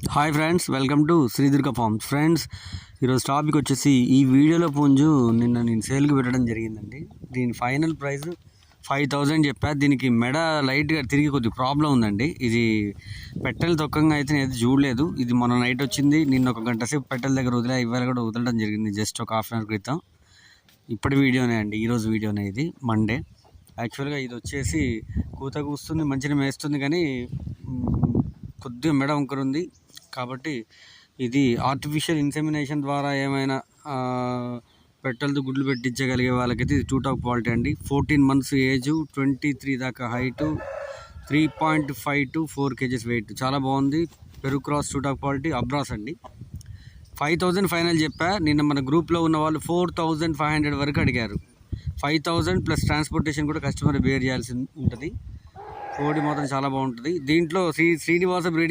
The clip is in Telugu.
Hi friends, welcome to Sridurga farms. Friends, ఈరోజు టాపిక్ వచ్చేసి ఈ వీడియోలో పుంజు నేను సేల్కి పెట్టడం జరిగిందండి. దీని ఫైనల్ ప్రైస్ 5,000 చెప్పా. దీనికి మెడ లైట్గా తిరిగి కొద్ది ప్రాబ్లం ఉందండి. ఇది పెట్టెలు తొక్కంగా అయితే నేను చూడలేదు. ఇది మొన్న నైట్ వచ్చింది. నిన్న ఒక గంట సేపు పెట్టెల దగ్గర వదిలే, ఇవాళ కూడా వదలడం జరిగింది జస్ట్ ఒక హాఫ్ అన్ అవర్ క్రితం. ఇప్పటి వీడియోనే అండి, ఈరోజు వీడియోనే. ఇది మండే. యాక్చువల్గా ఇది వచ్చేసి కూత కూస్తుంది, మంచిగా మేస్తుంది, కానీ కొద్దిగా మెడ వంకర ఉంది. కాబట్టి ఇది ఆర్టిఫిషియల్ ఇన్సెమినేషన్ ద్వారా ఏమైనా పెట్టెలతో గుడ్లు పెట్టించగలిగే వాళ్ళకైతే ఇది 2 టాప్ క్వాలిటీ అండి. 14 months ఏజ్, 23 దాకా హైటు, 3.5 to 4 kgs వెయిట్. చాలా బాగుంది. పెరుగు క్రాస్ 2 టాప్ క్వాలిటీ అబ్రాస్ అండి. 5,000 ఫైనల్ చెప్పా. నిన్న మన గ్రూప్లో ఉన్న వాళ్ళు 4,500 వరకు అడిగారు. 5,000 ప్లస్ ట్రాన్స్పోర్టేషన్ కూడా కస్టమర్ బేర్ చేయాల్సి ఉంటుంది. కోడి మాత్రం చాలా బాగుంటుంది. దీంట్లో శ్రీనివాస బ్రీడింగ్